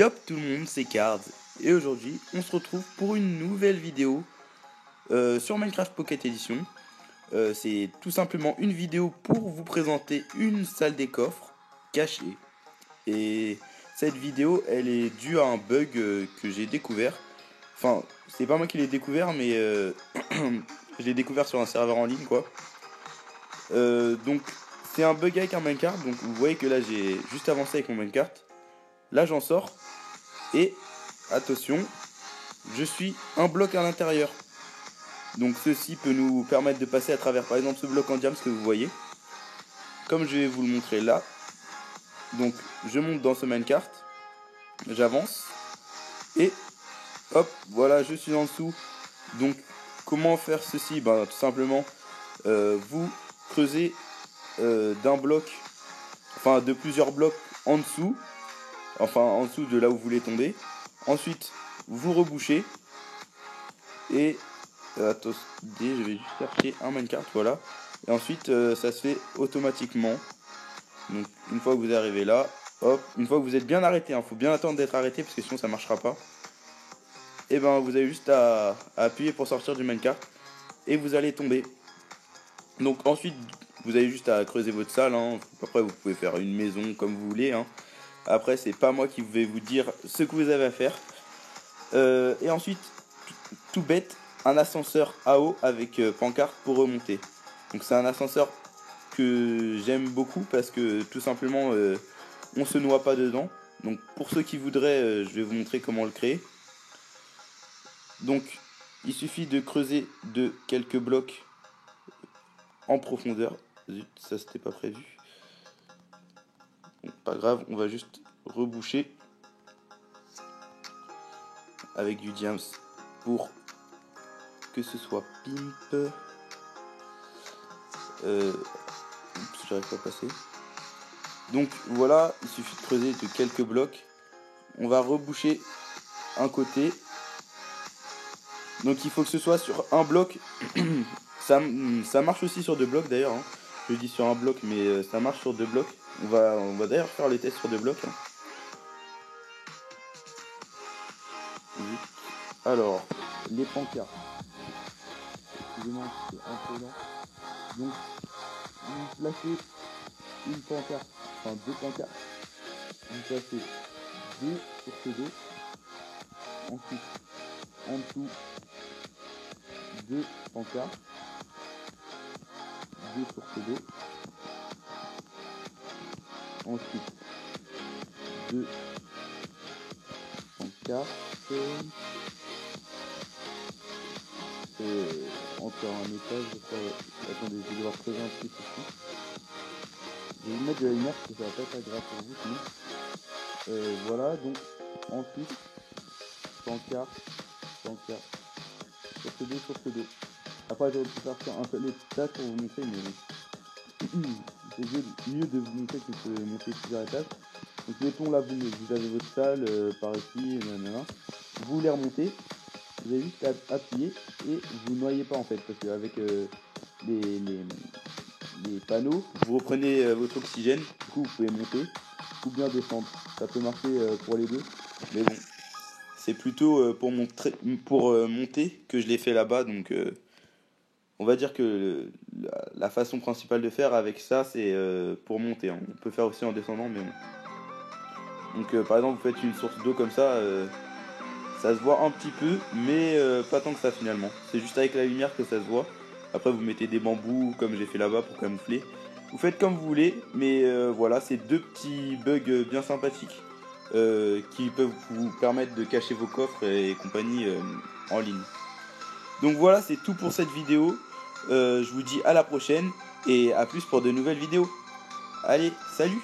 Yop tout le monde, c'est Cards. Et aujourd'hui, on se retrouve pour une nouvelle vidéo sur Minecraft Pocket Edition. C'est tout simplement une vidéo pour vous présenter une salle des coffres cachée. Et cette vidéo, elle est due à un bug que j'ai découvert. Enfin, c'est pas moi qui l'ai découvert, mais je l'ai découvert sur un serveur en ligne, quoi. Donc, c'est un bug avec un minecart. Donc, vous voyez que là, j'ai juste avancé avec mon minecart. Là, j'en sors. Et, attention, je suis un bloc à l'intérieur. Donc, ceci peut nous permettre de passer à travers, par exemple, ce bloc en diams que vous voyez. Comme je vais vous le montrer là. Donc, je monte dans ce minecart. J'avance. Et, hop, voilà, je suis en dessous. Donc, comment faire ceci? Ben, tout simplement, vous creusez d'un bloc, enfin de plusieurs blocs en dessous, enfin en dessous de là où vous voulez tomber. Ensuite, vous rebouchez et attendez, je vais juste chercher un minecart, voilà. Et ensuite, ça se fait automatiquement. Donc, une fois que vous arrivez là, hop, une fois que vous êtes bien arrêté, hein, faut bien attendre d'être arrêté parce que sinon ça marchera pas. Et ben, vous avez juste à appuyer pour sortir du minecart et vous allez tomber. Donc ensuite, vous avez juste à creuser votre salle, hein. Après vous pouvez faire une maison comme vous voulez, hein. Après c'est pas moi qui vais vous dire ce que vous avez à faire. Et ensuite, tout bête, un ascenseur à eau avec pancarte pour remonter. Donc c'est un ascenseur que j'aime beaucoup parce que tout simplement on se noie pas dedans. Donc pour ceux qui voudraient, je vais vous montrer comment le créer. Donc il suffit de creuser de quelques blocs en profondeur. Zut, ça c'était pas prévu. Bon, pas grave, on va juste reboucher avec du diams pour que ce soit pimp. J'arrive pas à passer. Donc voilà, il suffit de creuser de quelques blocs. On va reboucher un côté. Donc il faut que ce soit sur un bloc. ça marche aussi sur deux blocs d'ailleurs, hein. Je dis sur un bloc, mais ça marche sur deux blocs. On va d'ailleurs faire les tests sur deux blocs, hein. Alors, les pancartes. Excusez-moi, c'est un peu lent. Donc, vous placez une pancarte, enfin deux pancartes. Vous placez deux sur ces deux. Ensuite, en dessous, deux pancartes. Deux sur ces deux. Ensuite, deux pancartes. Encore un étage, je crois. Attendez, je vais devoir creuser un petit peu ici. Je vais vous mettre de la lumière parce que ça va pas être agréable pour vous sinon. Voilà, donc ensuite, pancarte, sur ce deux, sur ce deux. Après, j'aurais pu faire un peu l'étage pour vous montrer, mais c'est mieux de vous montrer que de monter plusieurs étages. Donc, mettons là, vous avez votre salle par ici, nanana. Vous les remontez. Vous avez juste à appuyer et vous ne noyez pas en fait, parce qu'avec les panneaux, vous reprenez votre oxygène, du coup vous pouvez monter ou bien descendre. Ça peut marcher pour les deux, mais bon, c'est plutôt pour monter que je l'ai fait là-bas, donc on va dire que la façon principale de faire avec ça, c'est pour monter, hein. On peut faire aussi en descendant, mais bon. Donc par exemple, vous faites une source d'eau comme ça. Ça se voit un petit peu, mais pas tant que ça finalement. C'est juste avec la lumière que ça se voit. Après, vous mettez des bambous comme j'ai fait là-bas pour camoufler. Vous faites comme vous voulez, mais voilà, c'est deux petits bugs bien sympathiques qui peuvent vous permettre de cacher vos coffres et compagnie en ligne. Donc voilà, c'est tout pour cette vidéo. Je vous dis à la prochaine et à plus pour de nouvelles vidéos. Allez, salut!